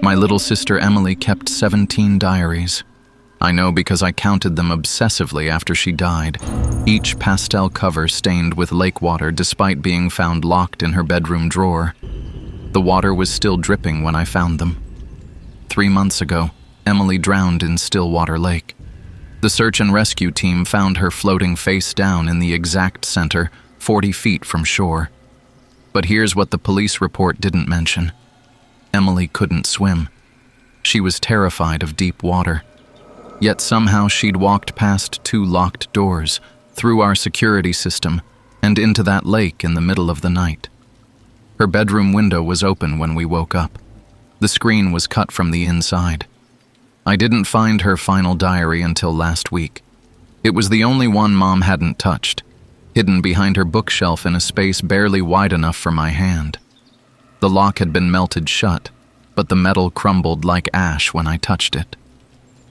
My little sister Emily kept 17 diaries. I know because I counted them obsessively after she died, each pastel cover stained with lake water despite being found locked in her bedroom drawer. The water was still dripping when I found them. 3 months ago, Emily drowned in Stillwater Lake. The search and rescue team found her floating face down in the exact center, 40 feet from shore. But here's what the police report didn't mention. Emily couldn't swim. She was terrified of deep water. Yet somehow she'd walked past 2 locked doors, through our security system, and into that lake in the middle of the night. Her bedroom window was open when we woke up. The screen was cut from the inside. I didn't find her final diary until last week. It was the only one Mom hadn't touched, hidden behind her bookshelf in a space barely wide enough for my hand. The lock had been melted shut, but the metal crumbled like ash when I touched it.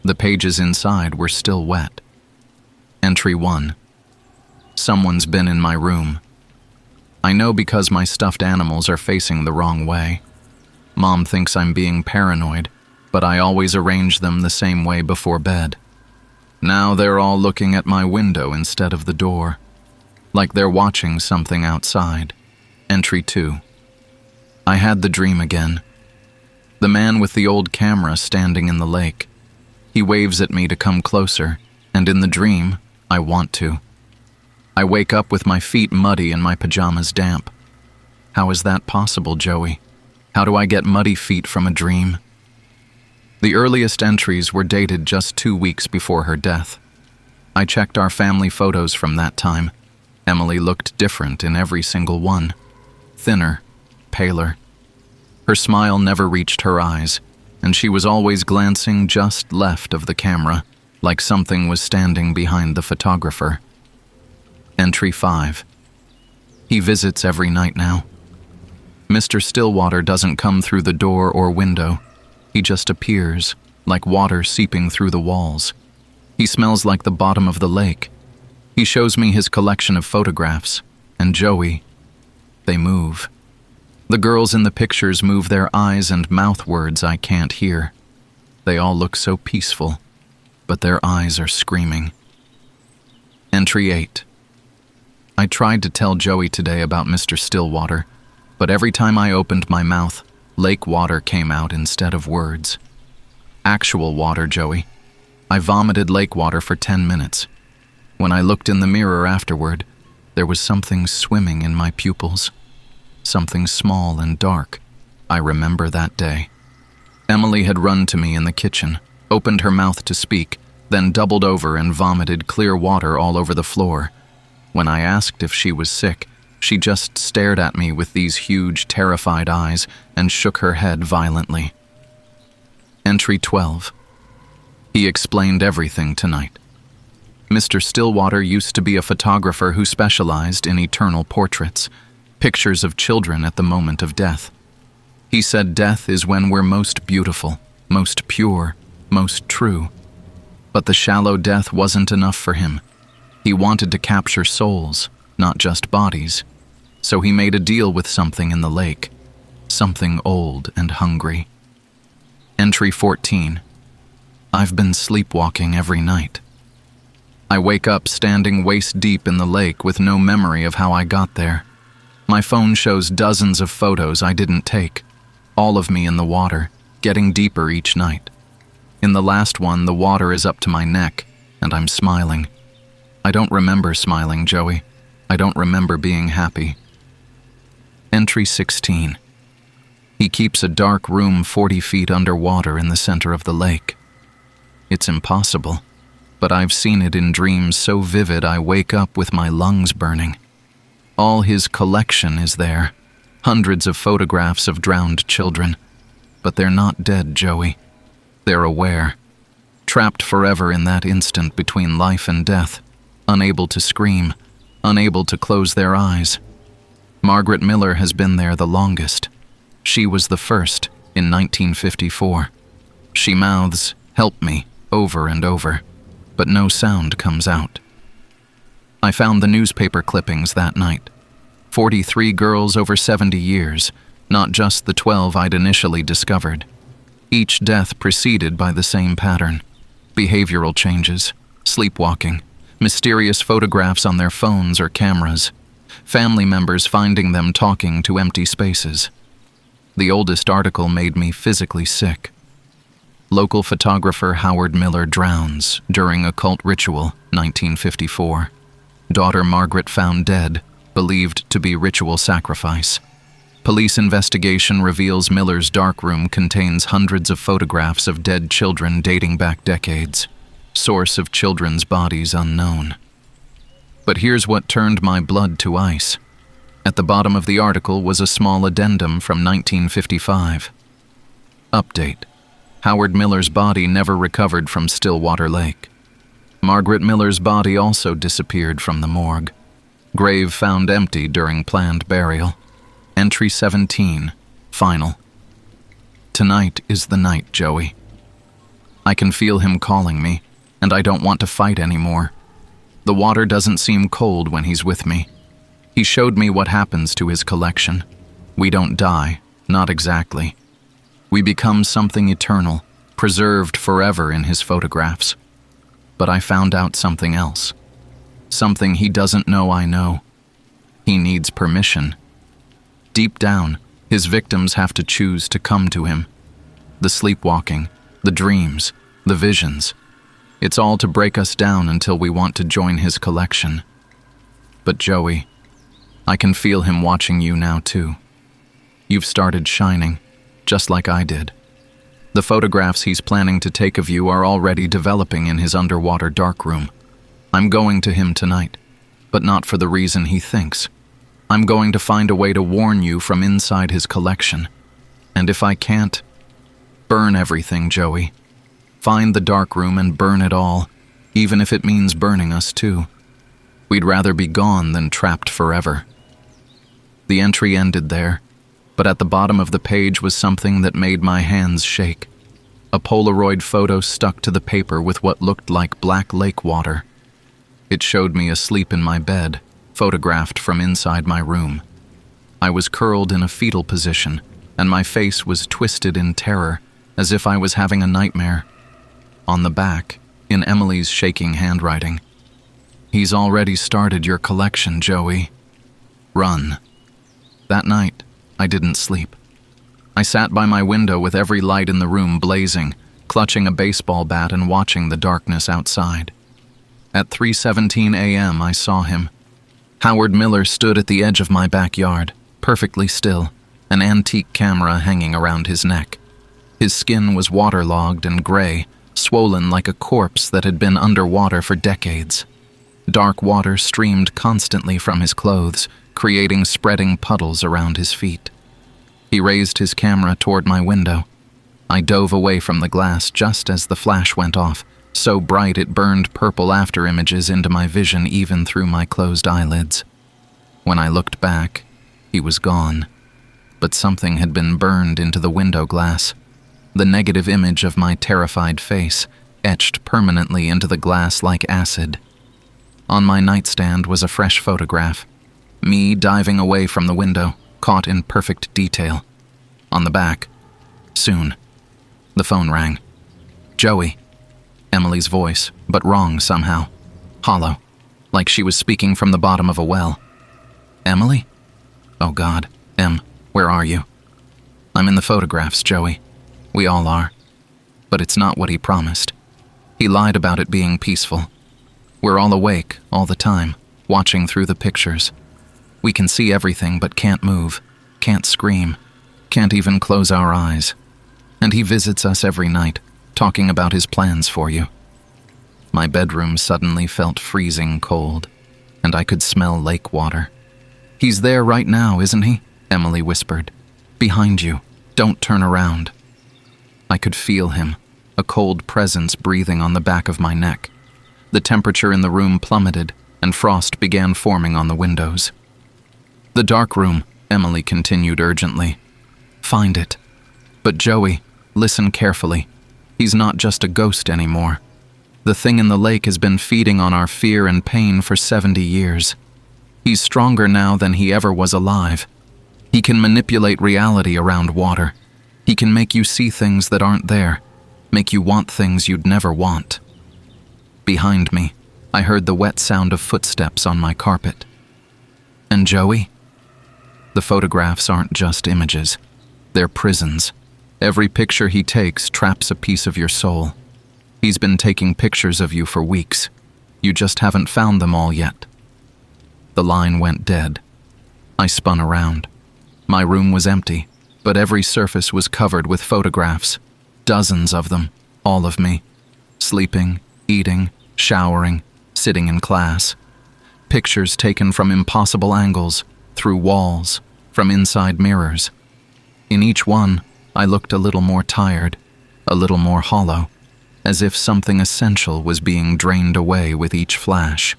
The pages inside were still wet. Entry 1. Someone's been in my room. I know because my stuffed animals are facing the wrong way. Mom thinks I'm being paranoid, but I always arrange them the same way before bed. Now they're all looking at my window instead of the door, like they're watching something outside. Entry 2. I had the dream again. The man with the old camera standing in the lake. He waves at me to come closer, and in the dream, I want to. I wake up with my feet muddy and my pajamas damp. How is that possible, Joey? How do I get muddy feet from a dream? The earliest entries were dated just 2 weeks before her death. I checked our family photos from that time. Emily looked different in every single one. Thinner, paler. Her smile never reached her eyes, and she was always glancing just left of the camera, like something was standing behind the photographer. Entry 5. He visits every night now. Mr. Stillwater doesn't come through the door or window. He just appears, like water seeping through the walls. He smells like the bottom of the lake. He shows me his collection of photographs, and Joey, they move. The girls in the pictures move their eyes and mouth words I can't hear. They all look so peaceful, but their eyes are screaming. Entry 8. I tried to tell Joey today about Mr. Stillwater, but every time I opened my mouth, lake water came out instead of words. Actual water, Joey. I vomited lake water for 10 minutes. When I looked in the mirror afterward, there was something swimming in my pupils. Something small and dark. I remember that day. Emily had run to me in the kitchen, opened her mouth to speak, then doubled over and vomited clear water all over the floor. When I asked if she was sick, she just stared at me with these huge, terrified eyes and shook her head violently. Entry 12. He explained everything tonight. Mr. Stillwater used to be a photographer who specialized in eternal portraits, pictures of children at the moment of death. He said death is when we're most beautiful, most pure, most true. But the shallow death wasn't enough for him. He wanted to capture souls, not just bodies. So he made a deal with something in the lake, something old and hungry. Entry 14. I've been sleepwalking every night. I wake up standing waist deep in the lake with no memory of how I got there. My phone shows dozens of photos I didn't take, all of me in the water, getting deeper each night. In the last one, the water is up to my neck, and I'm smiling. I don't remember smiling, Joey. I don't remember being happy. Entry 16. He keeps a dark room 40 feet underwater in the center of the lake. It's impossible, but I've seen it in dreams so vivid I wake up with my lungs burning. All his collection is there, hundreds of photographs of drowned children. But they're not dead, Joey. They're aware, trapped forever in that instant between life and death, unable to scream, unable to close their eyes. Margaret Miller has been there the longest. She was the first in 1954. She mouths, "Help me," over and over, but no sound comes out. I found the newspaper clippings that night. 43 girls over 70 years, not just the 12 I'd initially discovered. each death preceded by the same pattern: behavioral changes, sleepwalking, mysterious photographs on their phones or cameras, family members finding them talking to empty spaces. The oldest article made me physically sick. Local photographer Howard Miller drowns during occult ritual, 1954. Daughter Margaret found dead, believed to be ritual sacrifice. Police investigation reveals Miller's darkroom contains hundreds of photographs of dead children dating back decades. Source of children's bodies unknown. But here's what turned my blood to ice. At the bottom of the article was a small addendum from 1955. Update. Howard Miller's body never recovered from Stillwater Lake. Margaret Miller's body also disappeared from the morgue. Grave found empty during planned burial. Entry 17. Final. Tonight is the night, Joey. I can feel him calling me, and I don't want to fight anymore. The water doesn't seem cold when he's with me. He showed me what happens to his collection. We don't die, not exactly. We become something eternal, preserved forever in his photographs. But I found out something else. Something he doesn't know I know. He needs permission. Deep down, his victims have to choose to come to him. The sleepwalking, the dreams, the visions. It's all to break us down until we want to join his collection. But Joey, I can feel him watching you now too. You've started shining, just like I did. The photographs he's planning to take of you are already developing in his underwater darkroom. I'm going to him tonight, but not for the reason he thinks. I'm going to find a way to warn you from inside his collection. And if I can't, burn everything, Joey. Find the darkroom and burn it all, even if it means burning us too. We'd rather be gone than trapped forever. The entry ended there, but at the bottom of the page was something that made my hands shake. A Polaroid photo stuck to the paper with what looked like black lake water. It showed me asleep in my bed, photographed from inside my room. I was curled in a fetal position, and my face was twisted in terror, as if I was having a nightmare. On the back, in Emily's shaking handwriting, "He's already started your collection, Joey. Run." That night, I didn't sleep. I sat by my window with every light in the room blazing, clutching a baseball bat and watching the darkness outside. At 3:17 a.m., I saw him. Howard Miller stood at the edge of my backyard, perfectly still, an antique camera hanging around his neck. His skin was waterlogged and gray, swollen like a corpse that had been underwater for decades. Dark water streamed constantly from his clothes, creating spreading puddles around his feet. He raised his camera toward my window. I dove away from the glass just as the flash went off, so bright it burned purple afterimages into my vision even through my closed eyelids. When I looked back, he was gone. But something had been burned into the window glass. The negative image of my terrified face, etched permanently into the glass like acid. On my nightstand was a fresh photograph. Me diving away from the window, caught in perfect detail. On the back, "Soon." The phone rang. "Joey." Emily's voice, but wrong somehow. Hollow, like she was speaking from the bottom of a well. "Emily? Oh God, Em, where are you?" "I'm in the photographs, Joey. We all are. But it's not what he promised. He lied about it being peaceful. We're all awake, all the time, watching through the pictures. We can see everything but can't move, can't scream, can't even close our eyes. And he visits us every night, talking about his plans for you." My bedroom suddenly felt freezing cold, and I could smell lake water. "He's there right now, isn't he?" Emily whispered. "Behind you. Don't turn around." I could feel him, a cold presence breathing on the back of my neck. The temperature in the room plummeted, and frost began forming on the windows. "The dark room," Emily continued urgently. "Find it. But Joey, listen carefully. He's not just a ghost anymore. The thing in the lake has been feeding on our fear and pain for 70 years. He's stronger now than he ever was alive. He can manipulate reality around water. He can make you see things that aren't there, make you want things you'd never want. Behind me, I heard the wet sound of footsteps on my carpet. And Joey? The photographs aren't just images. They're prisons. Every picture he takes traps a piece of your soul. He's been taking pictures of you for weeks. You just haven't found them all yet. The line went dead. I spun around. My room was empty, but every surface was covered with photographs. Dozens of them, all of me. Sleeping, eating, showering, sitting in class. Pictures taken from impossible angles, through walls, from inside mirrors. In each one, I looked a little more tired, a little more hollow, as if something essential was being drained away with each flash.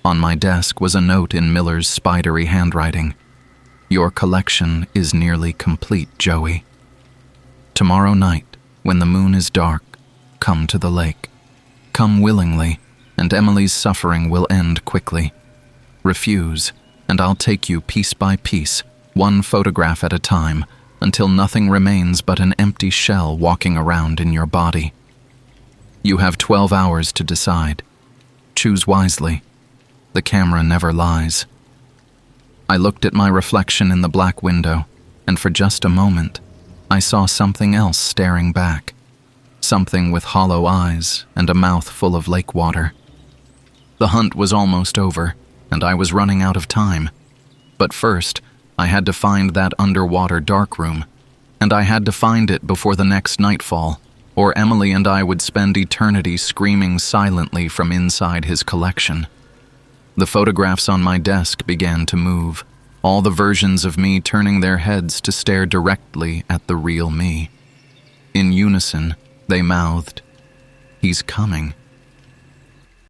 On my desk was a note in Miller's spidery handwriting. Your collection is nearly complete, Joey. Tomorrow night, when the moon is dark, come to the lake. Come willingly, and Emily's suffering will end quickly. Refuse, and I'll take you piece by piece, one photograph at a time, until nothing remains but an empty shell walking around in your body. You have 12 hours to decide. Choose wisely. The camera never lies. I looked at my reflection in the black window, and for just a moment, I saw something else staring back. Something with hollow eyes and a mouth full of lake water. The hunt was almost over, and I was running out of time. But first, I had to find that underwater darkroom, and I had to find it before the next nightfall, or Emily and I would spend eternity screaming silently from inside his collection. The photographs on my desk began to move, all the versions of me turning their heads to stare directly at the real me. In unison, they mouthed, "He's coming."